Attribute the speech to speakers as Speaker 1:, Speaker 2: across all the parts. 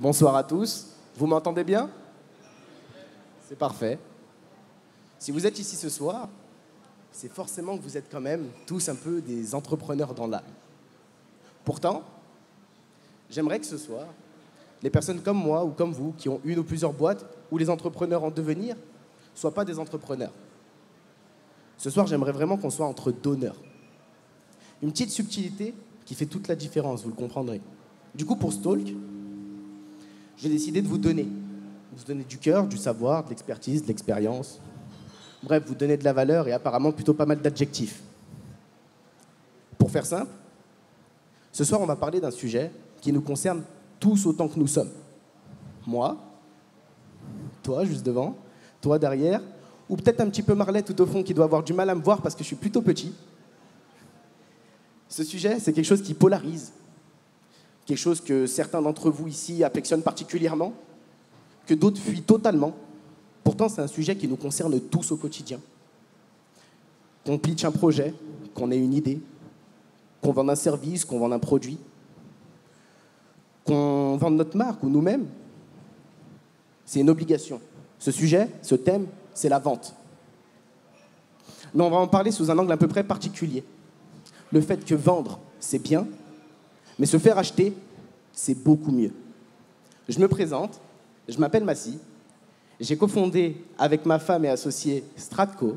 Speaker 1: Bonsoir à tous. Vous m'entendez bien? C'est parfait. Si vous êtes ici ce soir, c'est forcément que vous êtes quand même tous un peu des entrepreneurs dans l'âme. Pourtant, j'aimerais que ce soir, les personnes comme moi ou comme vous, qui ont une ou plusieurs boîtes, ou les entrepreneurs en devenir, ne soient pas des entrepreneurs. Ce soir, j'aimerais vraiment qu'on soit entre donneurs. Une petite subtilité qui fait toute la différence, vous le comprendrez. Du coup, pour ce talk, j'ai décidé de vous donner du cœur, du savoir, de l'expertise, de l'expérience. Bref, vous donner de la valeur et apparemment plutôt pas mal d'adjectifs. Pour faire simple, ce soir, on va parler d'un sujet qui nous concerne tous autant que nous sommes. Moi, toi juste devant, toi derrière, ou peut-être un petit peu Marlet tout au fond qui doit avoir du mal à me voir parce que je suis plutôt petit. Ce sujet, c'est quelque chose qui polarise, quelque chose que certains d'entre vous ici affectionnent particulièrement, que d'autres fuient totalement. Pourtant, c'est un sujet qui nous concerne tous au quotidien. Qu'on pitch un projet, qu'on ait une idée, qu'on vende un service, qu'on vende un produit, qu'on vende notre marque ou nous-mêmes, c'est une obligation. Ce sujet, ce thème, c'est la vente. Mais on va en parler sous un angle à peu près particulier. Le fait que vendre, c'est bien, mais se faire acheter, c'est beaucoup mieux. Je me présente, je m'appelle Massy, j'ai cofondé avec ma femme et associé Stratco,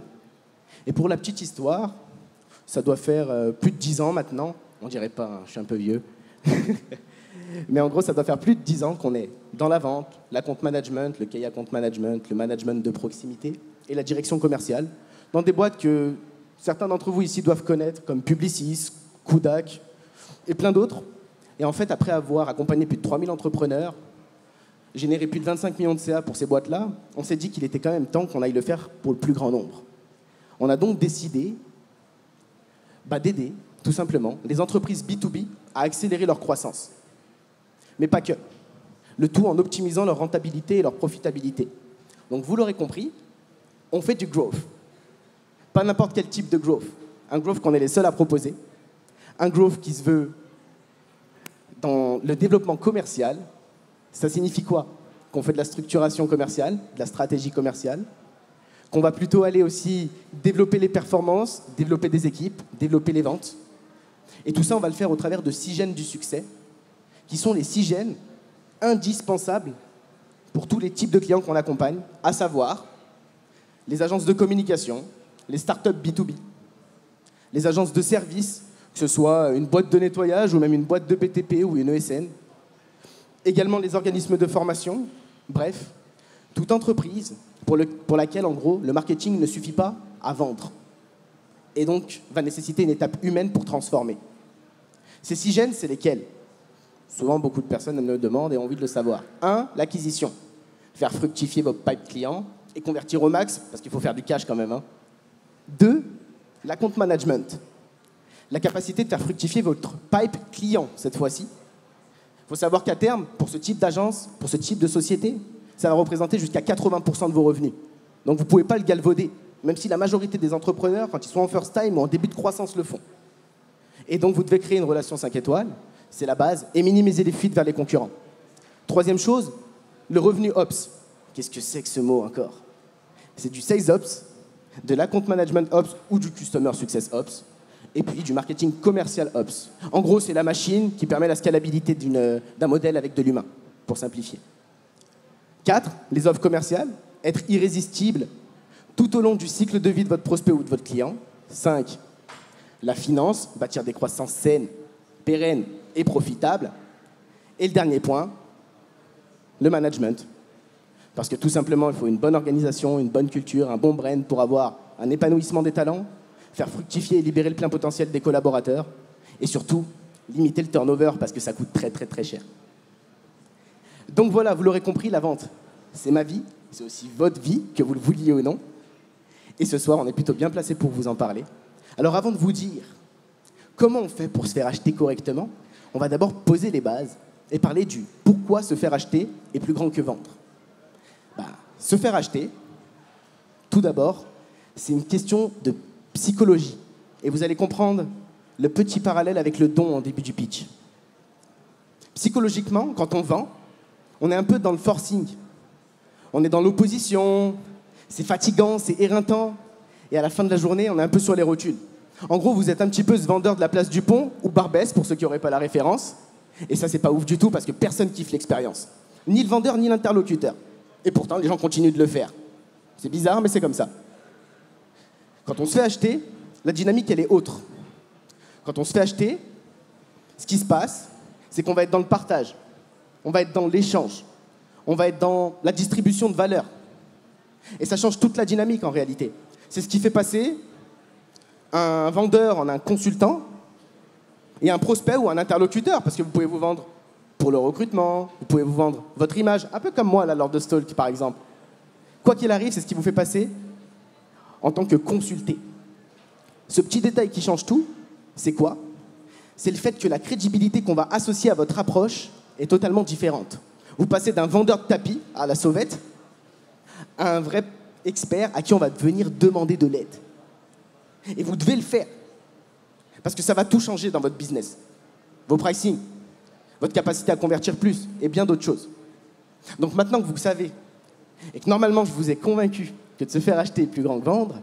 Speaker 1: et pour la petite histoire, ça doit faire plus de 10 ans maintenant, on dirait pas, hein, je suis un peu vieux, mais en gros, ça doit faire plus de 10 ans qu'on est dans la vente, l'account management, le key account management, le management de proximité et la direction commerciale, dans des boîtes que certains d'entre vous ici doivent connaître, comme Publicis, Kudak et plein d'autres. Et en fait, après avoir accompagné plus de 3000 entrepreneurs, généré plus de 25 millions de CA pour ces boîtes-là, on s'est dit qu'il était quand même temps qu'on aille le faire pour le plus grand nombre. On a donc décidé d'aider, tout simplement, les entreprises B2B à accélérer leur croissance. Mais pas que. Le tout en optimisant leur rentabilité et leur profitabilité. Donc vous l'aurez compris, on fait du growth. Pas n'importe quel type de growth. Un growth qu'on est les seuls à proposer. Un growth qui se veut dans le développement commercial. Ça signifie quoi? Qu'on fait de la structuration commerciale, de la stratégie commerciale, qu'on va plutôt aller aussi développer les performances, développer des équipes, développer les ventes. Et tout ça, on va le faire au travers de 6 gènes du succès, qui sont les 6 gènes indispensables pour tous les types de clients qu'on accompagne, à savoir les agences de communication, les startups B2B, les agences de services, que ce soit une boîte de nettoyage ou même une boîte de BTP ou une ESN, également les organismes de formation, bref, toute entreprise pour laquelle, en gros, le marketing ne suffit pas à vendre et donc va nécessiter une étape humaine pour transformer. Ces 6 gènes, c'est lesquels? Souvent, beaucoup de personnes me le demandent et ont envie de le savoir. 1, l'acquisition. Faire fructifier vos pipes clients et convertir au max, parce qu'il faut faire du cash quand même. 2, l'account management. La capacité de faire fructifier votre pipe client, cette fois-ci. Il faut savoir qu'à terme, pour ce type d'agence, pour ce type de société, ça va représenter jusqu'à 80% de vos revenus. Donc vous ne pouvez pas le galvauder, même si la majorité des entrepreneurs, quand ils sont en first time ou en début de croissance, le font. Et donc vous devez créer une relation 5 étoiles, c'est la base, et minimiser les fuites vers les concurrents. 3e chose, le revenu Ops. Qu'est-ce que c'est que ce mot encore? C'est du Sales Ops, de l'account management Ops ou du Customer Success Ops, et puis du marketing commercial Ops. En gros, c'est la machine qui permet la scalabilité d'un modèle avec de l'humain, pour simplifier. 4, les offres commerciales, être irrésistible tout au long du cycle de vie de votre prospect ou de votre client. 5, la finance, bâtir des croissances saines, pérennes et profitables. Et le dernier point, le management. Parce que tout simplement, il faut une bonne organisation, une bonne culture, un bon brand pour avoir un épanouissement des talents, faire fructifier et libérer le plein potentiel des collaborateurs, et surtout, limiter le turnover parce que ça coûte très très très cher. Donc voilà, vous l'aurez compris, la vente, c'est ma vie, c'est aussi votre vie, que vous le vouliez ou non. Et ce soir, on est plutôt bien placé pour vous en parler. Alors avant de vous dire comment on fait pour se faire acheter correctement, on va d'abord poser les bases et parler du pourquoi se faire acheter est plus grand que vendre. Se faire acheter, tout d'abord, c'est une question de psychologie. Et vous allez comprendre le petit parallèle avec le don en début du pitch. Psychologiquement, quand on vend, on est un peu dans le forcing. On est dans l'opposition, c'est fatigant, c'est éreintant. Et à la fin de la journée, on est un peu sur les rotules. En gros, vous êtes un petit peu ce vendeur de la place du Pont, ou Barbès, pour ceux qui n'auraient pas la référence. Et ça, c'est pas ouf du tout, parce que personne kiffe l'expérience. Ni le vendeur, ni l'interlocuteur. Et pourtant, les gens continuent de le faire. C'est bizarre, mais c'est comme ça. Quand on se fait acheter, la dynamique, elle est autre. Quand on se fait acheter, ce qui se passe, c'est qu'on va être dans le partage. On va être dans l'échange. On va être dans la distribution de valeur. Et ça change toute la dynamique, en réalité. C'est ce qui fait passer un vendeur en un consultant et un prospect ou un interlocuteur, parce que vous pouvez vous vendre pour le recrutement, vous pouvez vous vendre votre image, un peu comme moi, là, lors de Stalk, par exemple. Quoi qu'il arrive, c'est ce qui vous fait passer en tant que consulté. Ce petit détail qui change tout, c'est quoi? C'est le fait que la crédibilité qu'on va associer à votre approche est totalement différente. Vous passez d'un vendeur de tapis à la sauvette à un vrai expert à qui on va venir demander de l'aide. Et vous devez le faire. Parce que ça va tout changer dans votre business. Vos pricing, votre capacité à convertir plus et bien d'autres choses. Donc maintenant que vous savez et que normalement je vous ai convaincu que de se faire acheter est plus grand que vendre,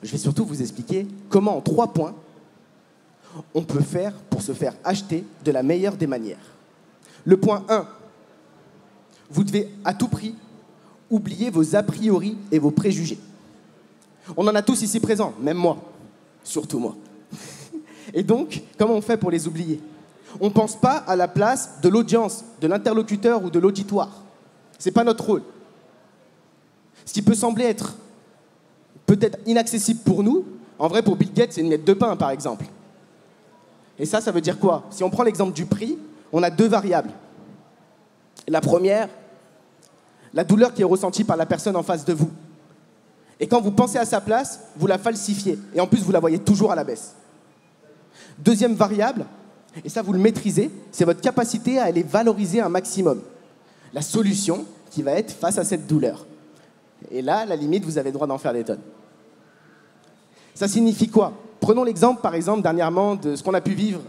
Speaker 1: je vais surtout vous expliquer comment en 3 points on peut faire pour se faire acheter de la meilleure des manières. Le point 1, vous devez à tout prix oublier vos a priori et vos préjugés. On en a tous ici présents, même moi, surtout moi. Et donc, comment on fait pour les oublier? On ne pense pas à la place de l'audience, de l'interlocuteur ou de l'auditoire. Ce n'est pas notre rôle. Ce qui peut sembler être peut-être inaccessible pour nous, en vrai pour Bill Gates, c'est une miette de pain par exemple. Et ça veut dire quoi? Si on prend l'exemple du prix, on a 2 variables. La première, la douleur qui est ressentie par la personne en face de vous. Et quand vous pensez à sa place, vous la falsifiez. Et en plus, vous la voyez toujours à la baisse. Deuxième variable, et ça vous le maîtrisez, c'est votre capacité à aller valoriser un maximum. La solution qui va être face à cette douleur. Et là, à la limite, vous avez le droit d'en faire des tonnes. Ça signifie quoi? Prenons l'exemple, par exemple, dernièrement, de ce qu'on a pu vivre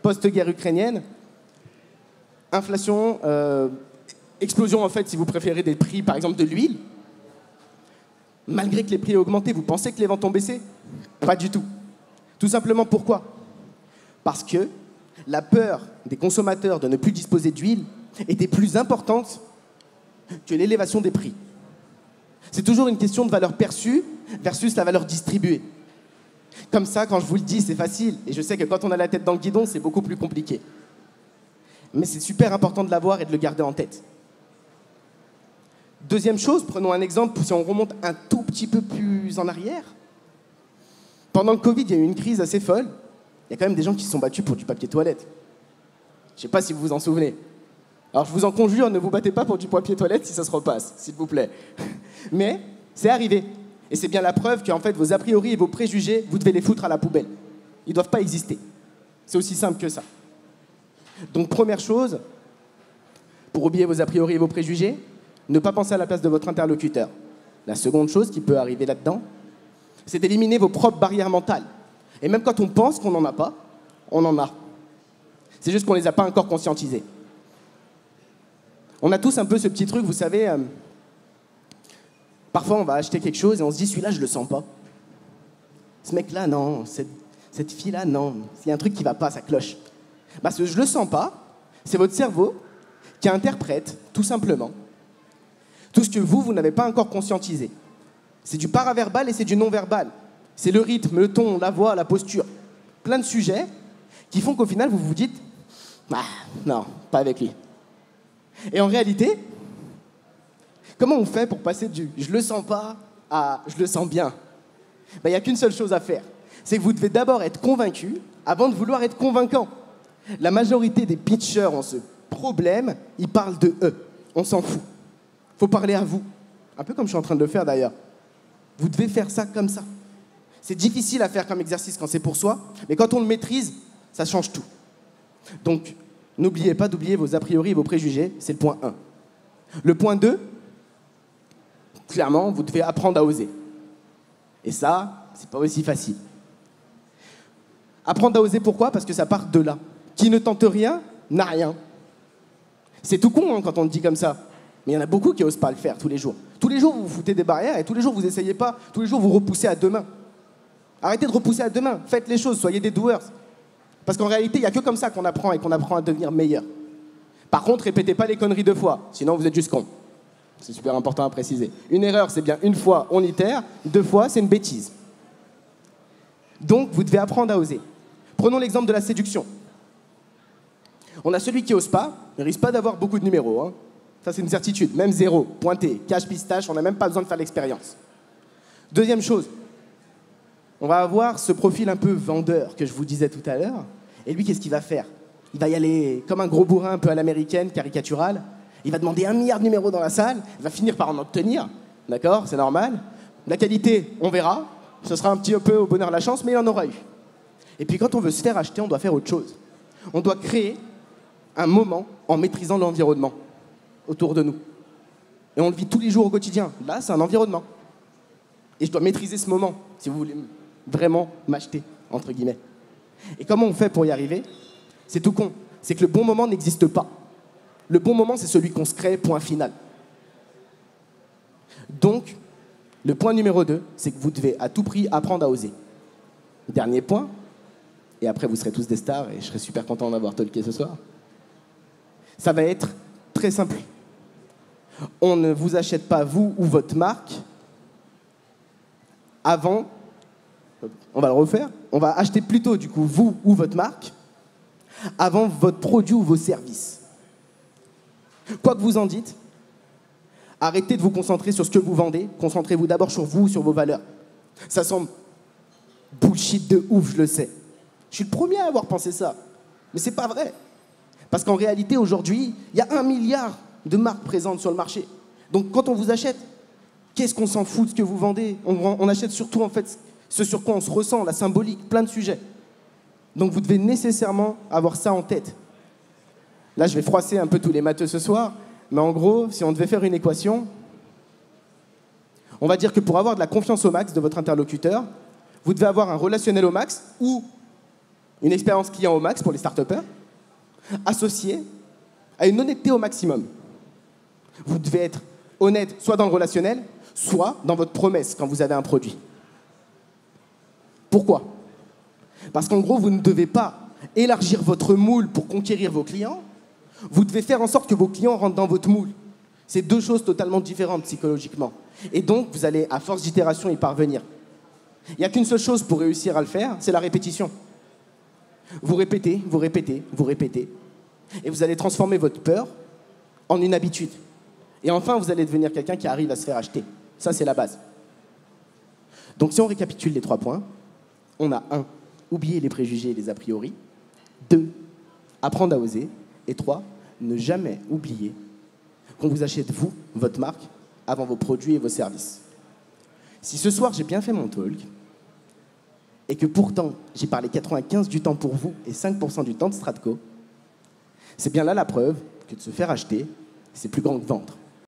Speaker 1: post-guerre ukrainienne. Inflation, explosion, en fait, si vous préférez, des prix, par exemple, de l'huile. Malgré que les prix aient augmenté, vous pensez que les ventes ont baissé? Pas du tout. Tout simplement pourquoi? Parce que la peur des consommateurs de ne plus disposer d'huile était plus importante que l'élévation des prix. C'est toujours une question de valeur perçue versus la valeur distribuée. Comme ça, quand je vous le dis, c'est facile. Et je sais que quand on a la tête dans le guidon, c'est beaucoup plus compliqué. Mais c'est super important de l'avoir et de le garder en tête. Deuxième chose, prenons un exemple, si on remonte un tout petit peu plus en arrière. Pendant le Covid, il y a eu une crise assez folle. Il y a quand même des gens qui se sont battus pour du papier toilette. Je ne sais pas si vous vous en souvenez. Alors je vous en conjure, ne vous battez pas pour du papier toilette si ça se repasse, s'il vous plaît. Mais c'est arrivé. Et c'est bien la preuve qu'en fait, vos a priori et vos préjugés, vous devez les foutre à la poubelle. Ils ne doivent pas exister. C'est aussi simple que ça. Donc première chose, pour oublier vos a priori et vos préjugés, ne pas penser à la place de votre interlocuteur. La seconde chose qui peut arriver là-dedans, c'est d'éliminer vos propres barrières mentales. Et même quand on pense qu'on n'en a pas, on en a. C'est juste qu'on ne les a pas encore conscientisées. On a tous un peu ce petit truc, vous savez, parfois on va acheter quelque chose et on se dit, celui-là, je le sens pas. Ce mec-là, non. Cette fille-là, non. Il y a un truc qui va pas, ça cloche. Parce que je le sens pas, c'est votre cerveau qui interprète, tout simplement, tout ce que vous n'avez pas encore conscientisé. C'est du paraverbal et c'est du non-verbal. C'est le rythme, le ton, la voix, la posture. Plein de sujets qui font qu'au final, vous vous dites « Ah, non, pas avec lui ». Et en réalité, comment on fait pour passer du « je le sens pas » à « je le sens bien » ? Il n'y a qu'une seule chose à faire. C'est que vous devez d'abord être convaincu avant de vouloir être convaincant. La majorité des pitchers ont ce problème, ils parlent de eux. On s'en fout. Il faut parler à vous. Un peu comme je suis en train de le faire d'ailleurs. Vous devez faire ça comme ça. C'est difficile à faire comme exercice quand c'est pour soi, mais quand on le maîtrise, ça change tout. Donc, n'oubliez pas d'oublier vos a priori et vos préjugés, c'est le point 1. Le point 2, clairement, vous devez apprendre à oser. Et ça, c'est pas aussi facile. Apprendre à oser, pourquoi? Parce que ça part de là. Qui ne tente rien, n'a rien. C'est tout con hein, quand on le dit comme ça. Mais il y en a beaucoup qui n'osent pas le faire tous les jours. Tous les jours, vous vous foutez des barrières et tous les jours, vous n'essayez pas. Tous les jours, vous repoussez à demain. Arrêtez de repousser à demain. Faites les choses, soyez des doers. Parce qu'en réalité, il n'y a que comme ça qu'on apprend et qu'on apprend à devenir meilleur. Par contre, répétez pas les conneries 2 fois, sinon vous êtes juste con. C'est super important à préciser. Une erreur, c'est bien 1 fois, on itère. 2 fois, c'est une bêtise. Donc, vous devez apprendre à oser. Prenons l'exemple de la séduction. On a celui qui n'ose pas, il ne risque pas d'avoir beaucoup de numéros. Hein. Ça, c'est une certitude. Même 0, pointé, cache pistache, on n'a même pas besoin de faire l'expérience. Deuxième chose, on va avoir ce profil un peu vendeur que je vous disais tout à l'heure. Et lui, qu'est-ce qu'il va faire? Il va y aller comme un gros bourrin un peu à l'américaine, caricatural. Il va demander 1 milliard de numéros dans la salle. Il va finir par en obtenir. D'accord? C'est normal. La qualité, on verra. Ce sera un petit peu au bonheur la chance, mais il en aura eu. Et puis quand on veut se faire acheter, on doit faire autre chose. On doit créer un moment en maîtrisant l'environnement autour de nous. Et on le vit tous les jours au quotidien. Là, c'est un environnement. Et je dois maîtriser ce moment, si vous voulez vraiment m'acheter, entre guillemets. Et comment on fait pour y arriver? C'est tout con. C'est que le bon moment n'existe pas. Le bon moment, c'est celui qu'on se crée, point final. Donc, le point numéro 2, c'est que vous devez à tout prix apprendre à oser. Dernier point, et après vous serez tous des stars, et je serai super content d'avoir talké ce soir. Ça va être très simple. On ne vous achète pas, vous ou votre marque, avant... On va le refaire. On va acheter plutôt, du coup, vous ou votre marque, avant votre produit ou vos services. Quoi que vous en dites, arrêtez de vous concentrer sur ce que vous vendez. Concentrez-vous d'abord sur vous, sur vos valeurs. Ça semble bullshit de ouf, je le sais. Je suis le premier à avoir pensé ça. Mais c'est pas vrai. Parce qu'en réalité, aujourd'hui, il y a 1 milliard de marques présentes sur le marché. Donc quand on vous achète, qu'est-ce qu'on s'en fout de ce que vous vendez? On achète surtout, en fait, ce sur quoi on se ressent, la symbolique, plein de sujets. Donc vous devez nécessairement avoir ça en tête. Là, je vais froisser un peu tous les matheux ce soir, mais en gros, si on devait faire une équation, on va dire que pour avoir de la confiance au max de votre interlocuteur, vous devez avoir un relationnel au max ou une expérience client au max pour les start-upers, associé à une honnêteté au maximum. Vous devez être honnête soit dans le relationnel, soit dans votre promesse quand vous avez un produit. Pourquoi? Parce qu'en gros, vous ne devez pas élargir votre moule pour conquérir vos clients. Vous devez faire en sorte que vos clients rentrent dans votre moule. C'est 2 choses totalement différentes psychologiquement. Et donc, vous allez, à force d'itération, y parvenir. Il n'y a qu'une seule chose pour réussir à le faire, c'est la répétition. Vous répétez, vous répétez, vous répétez. Et vous allez transformer votre peur en une habitude. Et enfin, vous allez devenir quelqu'un qui arrive à se faire acheter. Ça, c'est la base. Donc, si on récapitule les 3 points, on a 1, oublier les préjugés et les a priori. 2, apprendre à oser. Et 3, ne jamais oublier qu'on vous achète, vous, votre marque, avant vos produits et vos services. Si ce soir, j'ai bien fait mon talk, et que pourtant, j'ai parlé 95% du temps pour vous et 5% du temps de Stratco, c'est bien là la preuve que de se faire acheter, c'est plus grand que vendre.